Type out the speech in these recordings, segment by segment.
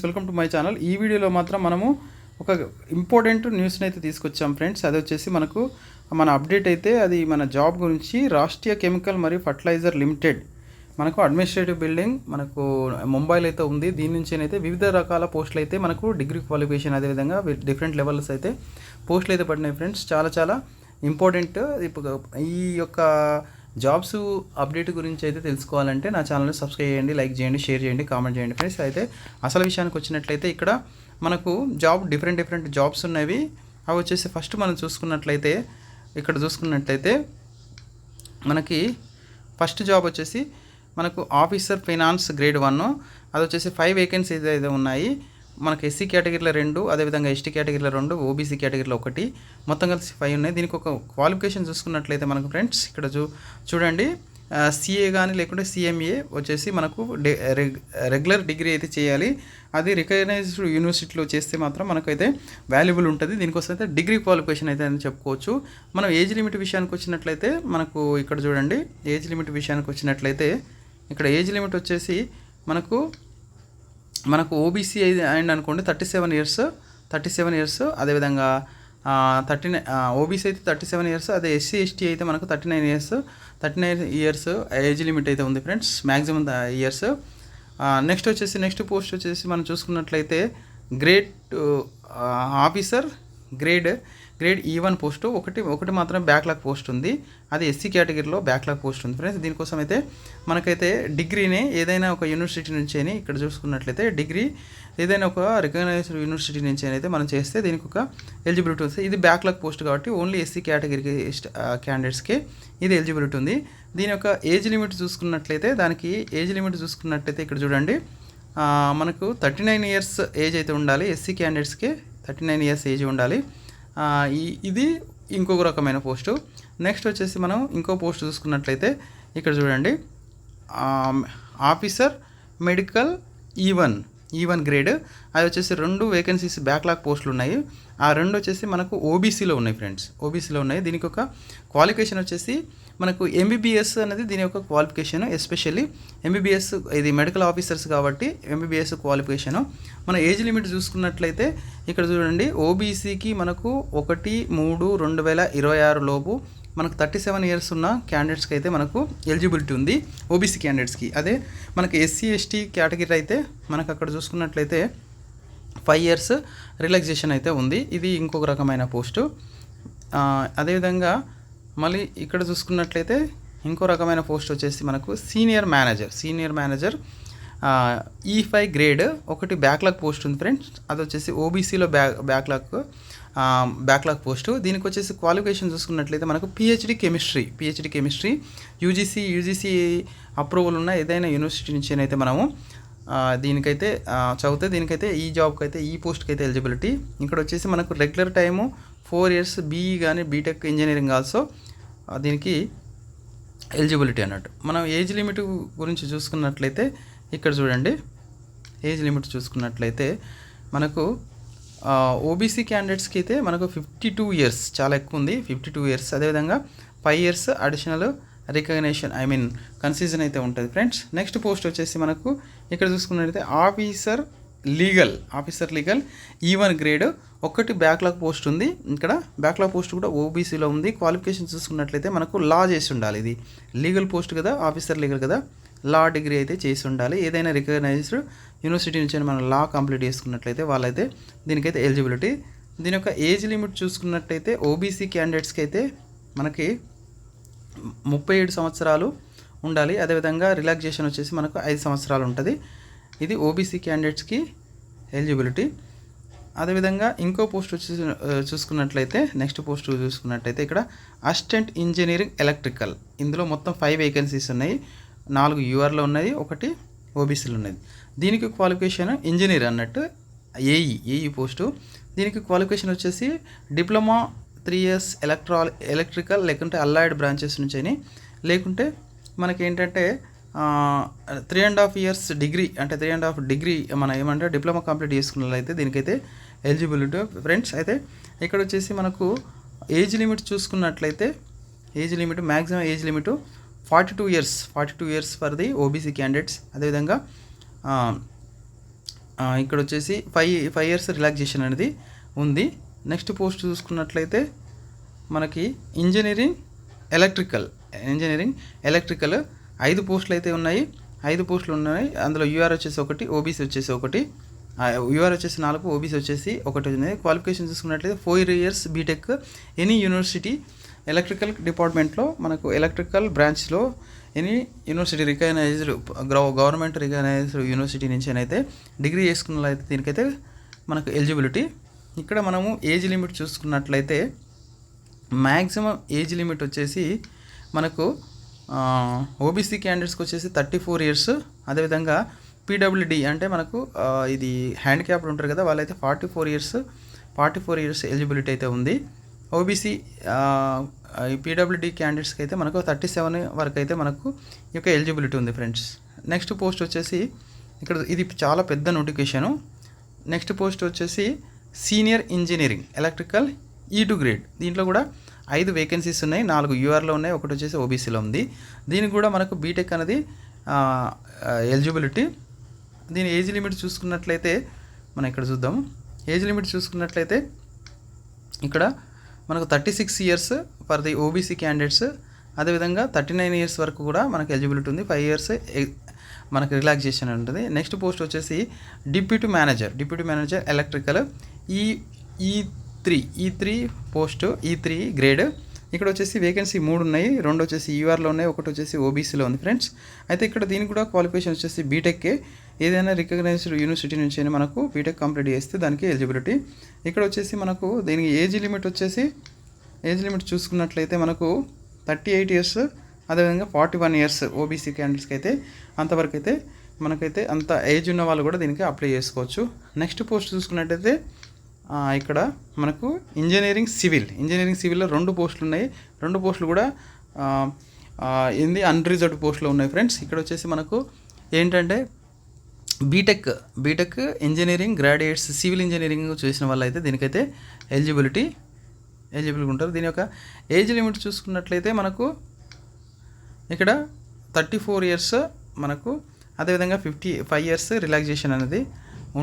Welcome to my channel. ఈ వీడియోలో మాత్రం మనము ఒక ఇంపార్టెంట్ న్యూస్ని అయితే తీసుకొచ్చాం ఫ్రెండ్స్. అది వచ్చేసి మనకు మన అప్డేట్ అయితే అది మన జాబ్ గురించి. రాష్ట్రీయ కెమికల్ మరియు ఫర్టిలైజర్ లిమిటెడ్ మనకు అడ్మినిస్ట్రేటివ్ బిల్డింగ్ మనకు ముంబైలో అయితే ఉంది. దీని నుంచి అయితే వివిధ రకాల పోస్టులు అయితే మనకు డిగ్రీ క్వాలిఫికేషన్ అదేవిధంగా డిఫరెంట్ లెవెల్స్ అయితే పోస్టులు అయితే పడినాయి ఫ్రెండ్స్. చాలా ఇంపార్టెంట్. ఇప్పుడు ఈ యొక్క జాబ్స్ అప్డేట్ గురించి అయితే తెలుసుకోవాలంటే నా ఛానల్ని సబ్స్క్రైబ్ చేయండి, లైక్ చేయండి, షేర్ చేయండి, కామెంట్ చేయండి ఫ్రెండ్స్. అయితే అసలు విషయానికి వచ్చినట్లయితే ఇక్కడ మనకు డిఫరెంట్ జాబ్స్ ఉన్నవి. అవి వచ్చేసి ఫస్ట్ మనం చూసుకున్నట్లయితే ఇక్కడ చూసుకున్నట్లయితే మనకి ఫస్ట్ జాబ్ వచ్చేసి మనకు ఆఫీసర్ ఫైనాన్స్ గ్రేడ్ 1. అది వచ్చేసి 5 వేకెన్సీస్ అయితే ఉన్నాయి. మనకి ఎస్సీ కేటగిరీలో 2, అదేవిధంగా ఎస్టీ కేటగిరీలో 2, ఓబీసీ కేటగిరీలో 1, మొత్తం కలిసి 5 ఉన్నాయి. దీనికి ఒక క్వాలిఫికేషన్ చూసుకున్నట్లయితే మనకు ఫ్రెండ్స్ ఇక్కడ చూడండి, సిఏ కానీ లేకుంటే సిఎంఏ వచ్చేసి మనకు రెగ్యులర్ డిగ్రీ అయితే చేయాలి. అది రికగ్నైజ్డ్ యూనివర్సిటీలో చేస్తే మాత్రం మనకైతే వాల్యుబుల్ ఉంటుంది. దీనికోసం అయితే డిగ్రీ క్వాలిఫికేషన్ అయితే అని చెప్పుకోవచ్చు. మనం ఏజ్ లిమిట్ విషయానికి వచ్చినట్లయితే మనకు ఇక్కడ చూడండి, ఏజ్ లిమిట్ విషయానికి వచ్చినట్లయితే ఇక్కడ ఏజ్ లిమిట్ వచ్చేసి మనకు ఓబీసీ అయింది అనుకోండి 37 ఇయర్స్, అదేవిధంగా 39 ఓబీసీ అయితే 37 ఇయర్స్, అదే ఎస్సీ ఎస్టీ అయితే మనకు 39 ఇయర్స్ ఏజ్ లిమిట్ అయితే ఉంది friends, maximum years. Next post వచ్చేసి మనం చూసుకున్నట్లయితే grade officer grade E1 post ఒకటి మాత్రమే బ్యాక్లాగ్ పోస్ట్ ఉంది. అది ఎస్సీ కేటగిరీలో బ్యాక్లాగ్ పోస్ట్ ఉంది ఫ్రెండ్స్. దీనికోసం అయితే మనకైతే డిగ్రీని ఏదైనా ఒక యూనివర్సిటీ నుంచి అని ఇక్కడ చూసుకున్నట్లయితే డిగ్రీ ఏదైనా ఒక రికగ్నైజ్డ్ యూనివర్సిటీ నుంచి అయితే మనం చేస్తే దీనికి ఒక ఎలిజిబిలిటీ వస్తుంది. ఇది బ్యాక్లాగ్ పోస్ట్ కాబట్టి ఓన్లీ ఎస్సీ కేటగిరీకి క్యాండిడేట్స్కి ఇది ఎలిజిబిలిటీ ఉంది. దీని యొక్క ఏజ్ లిమిట్ చూసుకున్నట్లయితే ఇక్కడ చూడండి, మనకు 39 ఇయర్స్ ఏజ్ అయితే ఉండాలి. ఎస్సీ క్యాండిడేట్స్కి 39 ఇయర్స్ ఏజ్ ఉండాలి. ఇది ఇంకొక రకమైన పోస్టు. నెక్స్ట్ వచ్చేసి మనం ఇంకో పోస్ట్ చూసుకున్నట్లయితే ఇక్కడ చూడండి, ఆఫీసర్ మెడికల్ E1 గ్రేడ్. అది వచ్చేసి 2 వేకెన్సీస్ బ్యాక్లాగ్ పోస్టులు ఉన్నాయి. ఆ 2 వచ్చేసి మనకు ఓబీసీలో ఉన్నాయి ఫ్రెండ్స్, ఓబీసీలో ఉన్నాయి. దీనికి ఒక క్వాలిఫికేషన్ వచ్చేసి మనకు ఎంబీబీఎస్ అనేది దీని యొక్క క్వాలిఫికేషన్. ఎస్పెషల్లీ ఎంబీబీఎస్ ఇది మెడికల్ ఆఫీసర్స్ కాబట్టి ఎంబీబీఎస్ క్వాలిఫికేషను. మన ఏజ్ లిమిట్ చూసుకున్నట్లయితే ఇక్కడ చూడండి, ఓబీసీకి మనకు 1/3/2026 లోపు మనకు 37 ఇయర్స్ ఉన్న క్యాండిడేట్స్కి అయితే మనకు ఎలిజిబిలిటీ ఉంది, ఓబీసీ క్యాండిడేట్స్కి. అదే మనకి ఎస్సీ ఎస్టీ కేటగిరీ అయితే మనకు అక్కడ చూసుకున్నట్లయితే 5 ఇయర్స్ రిలాక్సేషన్ అయితే ఉంది. ఇది ఇంకొక రకమైన పోస్టు. అదేవిధంగా మళ్ళీ ఇక్కడ చూసుకున్నట్లయితే ఇంకో రకమైన పోస్ట్ వచ్చేసి మనకు సీనియర్ మేనేజర్ E5 గ్రేడ్. ఒకటి బ్యాక్లాగ్ పోస్ట్ ఉంది ఫ్రెండ్స్. అది వచ్చేసి ఓబీసీలో బ్యాక్లాగ్ పోస్టు. దీనికి వచ్చేసి క్వాలిఫికేషన్ చూసుకున్నట్లయితే మనకు పిహెచ్డి కెమిస్ట్రీ యూజీసీ అప్రూవల్ ఉన్న ఏదైనా యూనివర్సిటీ నుంచి అయితే మనము దీనికైతే చదివితే దీనికైతే ఈ జాబ్కి అయితే ఈ పోస్ట్కి అయితే ఎలిజిబిలిటీ. ఇక్కడ వచ్చేసి మనకు రెగ్యులర్ టైము 4 ఇయర్స్ బీఈ కానీ బీటెక్ ఇంజనీరింగ్ ఆల్సో దీనికి ఎలిజిబిలిటీ అన్నట్టు. మనం ఏజ్ లిమిట్ గురించి చూసుకున్నట్లయితే ఇక్కడ చూడండి, ఏజ్ లిమిట్ చూసుకున్నట్లయితే మనకు ఓబీసీ క్యాండిడేట్స్కి అయితే మనకు 52 ఇయర్స్, చాలా ఎక్కువ ఉంది 52 ఇయర్స్. అదేవిధంగా 5 ఇయర్స్ అడిషనల్ రికగ్నేషన్ కన్సెషన్ అయితే ఉంటుంది ఫ్రెండ్స్. నెక్స్ట్ పోస్ట్ వచ్చేసి మనకు ఇక్కడ చూసుకున్నట్లయితే ఆఫీసర్ లీగల్ E1 గ్రేడ్. ఒకటి బ్యాక్లాగ్ పోస్ట్ ఉంది. ఇక్కడ బ్యాక్లాగ్ పోస్ట్ కూడా ఓబీసీలో ఉంది. క్వాలిఫికేషన్ చూసుకున్నట్లయితే మనకు లా చేసి ఉండాలి. ఇది లీగల్ పోస్ట్ కదా, ఆఫీసర్ లీగల్ కదా, లా డిగ్రీ అయితే చేసి ఉండాలి. ఏదైనా రికగ్నైజ్డ్ యూనివర్సిటీ నుంచి మనం లా కంప్లీట్ చేసుకున్నట్లయితే వాళ్ళైతే దీనికైతే ఎలిజిబిలిటీ. దీని యొక్క ఏజ్ లిమిట్ చూసుకున్నట్లయితే ఓబీసీ క్యాండిడేట్స్కి అయితే మనకి 37 సంవత్సరాలు ఉండాలి. అదేవిధంగా రిలాక్సేషన్ వచ్చేసి మనకు 5 సంవత్సరాలు ఉంటుంది. ఇది ఓబీసీ క్యాండిడేట్స్కి ఎలిజిబిలిటీ. అదేవిధంగా ఇంకో పోస్ట్ వచ్చేసి చూసుకున్నట్లయితే నెక్స్ట్ పోస్ట్ చూసుకున్నట్లయితే ఇక్కడ అసిస్టెంట్ ఇంజనీరింగ్ ఎలక్ట్రికల్. ఇందులో మొత్తం 5 వేకెన్సీస్ ఉన్నాయి. 4 యూఆర్లో ఉన్నాయి, 1 ఓబీసీలో ఉన్నది. దీనికి క్వాలిఫికేషన్ ఇంజనీర్ అన్నట్టు ఏఈ పోస్టు. దీనికి క్వాలిఫికేషన్ వచ్చేసి డిప్లొమా 3 ఇయర్స్ ఎలక్ట్రికల్ లేకుంటే అలైడ్ బ్రాంచెస్ నుంచి అని, లేకుంటే మనకేంటంటే 3.5 ఇయర్స్ డిగ్రీ, అంటే 3.5 డిగ్రీ మనం ఏమంటే డిప్లొమా కంప్లీట్ చేసుకున్నట్లయితే దీనికైతే ఎలిజిబిలిటీ ఫ్రెండ్స్. అయితే ఇక్కడ వచ్చేసి మనకు ఏజ్ లిమిట్ చూసుకున్నట్లయితే maximum age limit 42 years for the OBC candidates. అదేవిధంగా ఇక్కడ వచ్చేసి 5 ఇయర్స్ రిలాక్సేషన్ అనేది ఉంది. నెక్స్ట్ పోస్ట్ చూసుకున్నట్లయితే మనకి ఇంజనీరింగ్ ఎలక్ట్రికల్ 5 పోస్టులు అయితే ఉన్నాయి. 5 పోస్టులు ఉన్నాయి. అందులో యూఆర్ వచ్చేసి 1, ఓబీసీ వచ్చేసి 1, యూఆర్ వచ్చేసి 4, ఓబీసీ వచ్చేసి 1 ఉంది. క్వాలిఫికేషన్ చూసుకున్నట్లయితే 4 years BTech any university electrical డిపార్ట్మెంట్లో మనకు ఎలక్ట్రికల్ బ్రాంచ్లో any university recognised government recognised university నుంచి అయితే డిగ్రీ చేసుకున్నట్లయితే దీనికైతే మనకు ఎలిజిబిలిటీ. ఇక్కడ మనము ఏజ్ లిమిట్ చూసుకున్నట్లయితే మ్యాక్సిమం ఏజ్ లిమిట్ వచ్చేసి మనకు ఓబీసీ క్యాండిడేట్స్కి వచ్చేసి 34 ఇయర్స్. అదేవిధంగా పీడబ్ల్యూడి అంటే మనకు ఇది హ్యాండిక్యాప్డ్ ఉంటారు కదా, వాళ్ళైతే 44 ఇయర్స్ ఎలిజిబిలిటీ అయితే ఉంది. ఓబీసీ ఈ పీడబ్ల్యూడి క్యాండిడేట్స్కి అయితే మనకు 37 వరకు అయితే మనకు ఈ యొక్క ఎలిజిబిలిటీ ఉంది ఫ్రెండ్స్. నెక్స్ట్ పోస్ట్ వచ్చేసి ఇక్కడ ఇది చాలా పెద్ద నోటిఫికేషను. నెక్స్ట్ పోస్ట్ వచ్చేసి senior engineering electrical E2 grade. దీంట్లో కూడా 5 వేకెన్సీస్ ఉన్నాయి. 4 యూఆర్లో ఉన్నాయి, 1 వచ్చేసి ఓబీసీలో ఉంది. దీనికి కూడా మనకు బీటెక్ అనేది ఎలిజిబిలిటీ. దీని ఏజ్ లిమిట్ చూసుకున్నట్లయితే మనం ఇక్కడ చూద్దాము. ఏజ్ లిమిట్ చూసుకున్నట్లయితే ఇక్కడ మనకు 36 years for the OBC candidates. అదేవిధంగా 39 ఇయర్స్ వరకు కూడా మనకు ఎలిజిబిలిటీ ఉంది. 5 ఇయర్స్ మనకు రిలాక్సేషన్ ఉంటుంది. నెక్స్ట్ పోస్ట్ వచ్చేసి deputy manager electrical E3 post E3 grade. ఇక్కడ వచ్చేసి వేకెన్సీ 3 ఉన్నాయి. 2 వచ్చేసి యూఆర్లో ఉన్నాయి, 1 వచ్చేసి ఓబీసీలో ఉంది ఫ్రెండ్స్. అయితే ఇక్కడ దీనికి కూడా క్వాలిఫికేషన్ వచ్చేసి బీటెక్కే, ఏదైనా రికగ్నైజ్డ్ యూనివర్సిటీ నుంచి మనకు బీటెక్ కంప్లీట్ చేస్తే దానికి ఎలిజిబిలిటీ. ఇక్కడ వచ్చేసి మనకు దీనికి ఏజ్ లిమిట్ చూసుకున్నట్లయితే మనకు 38 ఇయర్స్, అదేవిధంగా 41 ఇయర్స్ ఓబీసీ క్యాండిడేట్స్కి అయితే అంతవరకు అయితే మనకైతే అంత ఏజ్ ఉన్న వాళ్ళు కూడా దీనికి అప్లై చేసుకోవచ్చు. నెక్స్ట్ పోస్ట్ చూసుకున్నట్టయితే ఇక్కడ మనకు ఇంజనీరింగ్ సివిల్లో 2 పోస్టులు ఉన్నాయి. 2 పోస్టులు కూడా అన్రిజర్వ్డ్ పోస్టులు ఉన్నాయి ఫ్రెండ్స్. ఇక్కడ వచ్చేసి మనకు ఏంటంటే BTech engineering graduates civil engineering చేసిన వాళ్ళు అయితే దీనికైతే ఎలిజిబుల్ ఉంటారు. దీని యొక్క ఏజ్ లిమిట్ చూసుకున్నట్లయితే మనకు ఇక్కడ 34 ఇయర్స్ మనకు, అదేవిధంగా 55 ఇయర్స్ రిలాక్సేషన్ అనేది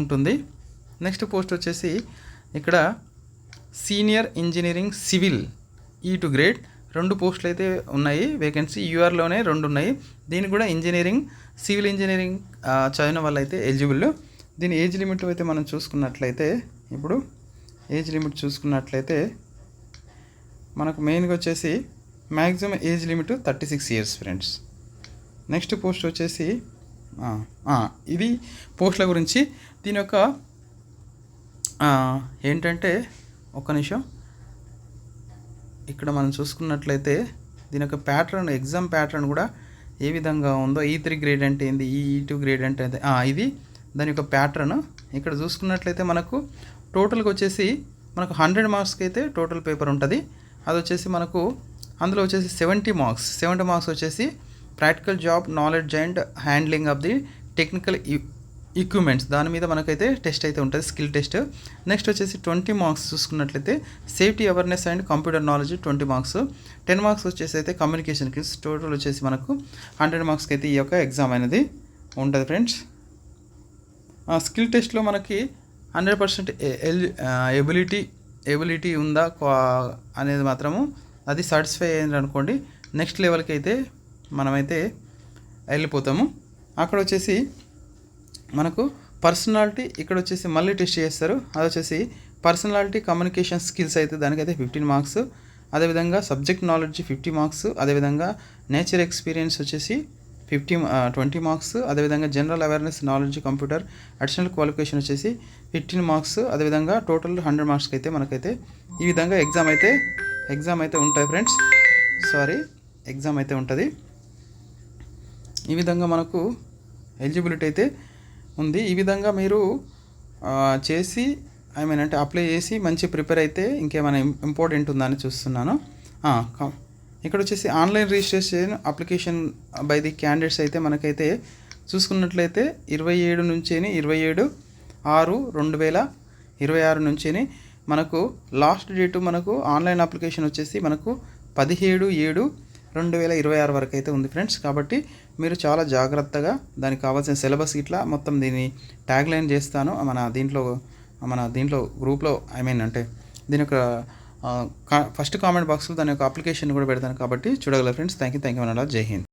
ఉంటుంది. నెక్స్ట్ పోస్ట్ వచ్చేసి ఇక్కడ senior engineering civil E2 grade. 2 పోస్టులు అయితే ఉన్నాయి. వేకెన్సీ యూఆర్లోనే 2 ఉన్నాయి. దీనికి కూడా సివిల్ ఇంజనీరింగ్ చదివిన వాళ్ళు అయితే ఎలిజిబుల్. దీని ఏజ్ లిమిట్ అయితే మనం చూసుకున్నట్లయితే ఇప్పుడు ఏజ్ లిమిట్ చూసుకున్నట్లయితే మనకు మెయిన్గా వచ్చేసి maximum age limit 36 years friends. Next post వచ్చేసి ఇది పోస్టుల గురించి. దీని యొక్క ఏంటంటే ఒక్క నిమిషం, ఇక్కడ మనం చూసుకున్నట్లయితే దీని యొక్క ఎగ్జామ్ ప్యాటర్న్ కూడా ఏ విధంగా ఉందో, E3 గ్రేడ్ అంటే ఏంది, E2 గ్రేడ్ అంటే ఇది దాని యొక్క ప్యాటర్న్. ఇక్కడ చూసుకున్నట్లయితే మనకు టోటల్గా వచ్చేసి మనకు 100 మార్క్స్కి అయితే టోటల్ పేపర్ ఉంటుంది. అది వచ్చేసి మనకు అందులో వచ్చేసి 70 మార్క్స్ వచ్చేసి practical job knowledge and handling of the technical equipments, దాని మీద మనకైతే టెస్ట్ అయితే ఉంటుంది, స్కిల్ టెస్ట్. నెక్స్ట్ వచ్చేసి 20 మార్క్స్ చూసుకున్నట్లయితే safety awareness and computer knowledge 20 marks. 10 marks వచ్చేసి అయితే కమ్యూనికేషన్ స్కిల్స్. టోటల్ వచ్చేసి మనకు 100 మార్క్స్కి అయితే ఈ యొక్క ఎగ్జామ్ అనేది ఉంటుంది ఫ్రెండ్స్. స్కిల్ టెస్ట్లో మనకి 100% ఎబిలిటీ ఉందా అనేది మాత్రము అది సాటిస్ఫై అయింది అనుకోండి, నెక్స్ట్ లెవెల్కి అయితే మనమైతే వెళ్ళిపోతాము. అక్కడ వచ్చేసి మనకు పర్సనాలిటీ ఇక్కడ వచ్చేసి మళ్ళీ టెస్ట్ చేస్తారు. అది వచ్చేసి పర్సనాలిటీ కమ్యూనికేషన్ స్కిల్స్ అయితే దానికైతే 15 మార్క్స్, అదేవిధంగా సబ్జెక్ట్ నాలెడ్జ్ 50 మార్క్స్, అదేవిధంగా నేచర్ ఎక్స్పీరియన్స్ వచ్చేసి 20 మార్క్స్, అదేవిధంగా general awareness knowledge computer additional qualification వచ్చేసి 15 మార్క్స్, అదేవిధంగా టోటల్ 100 మార్క్స్కి అయితే మనకైతే ఈ విధంగా ఎగ్జామ్ అయితే ఉంటుంది ఫ్రెండ్స్. ఎగ్జామ్ అయితే ఉంటుంది. ఈ విధంగా మనకు ఎలిజిబిలిటీ అయితే ఉంది. ఈ విధంగా మీరు చేసి అంటే అప్లై చేసి మంచి ప్రిపేర్ అయితే ఇంకేమైనా ఇంపార్టెంట్ ఉందని చూస్తున్నాను. ఇక్కడ వచ్చేసి online registration application by the candidates అయితే మనకైతే చూసుకున్నట్లయితే 27/6/2026 నుంచి మనకు లాస్ట్ డేటు మనకు ఆన్లైన్ అప్లికేషన్ వచ్చేసి మనకు 17/7 2026 వరకు అయితే ఉంది ఫ్రెండ్స్. కాబట్టి మీరు చాలా జాగ్రత్తగా దానికి కావాల్సిన సిలబస్ ఇట్లా మొత్తం దీన్ని ట్యాగ్ లైన్ చేస్తాను మన దీంట్లో గ్రూప్లో, అంటే దీని యొక్క ఫస్ట్ కామెంట్ బాక్స్లో దాని యొక్క అప్లికేషన్ కూడా పెడతాను. కాబట్టి చూడగలరు ఫ్రెండ్స్. Thank you. జై హింద్.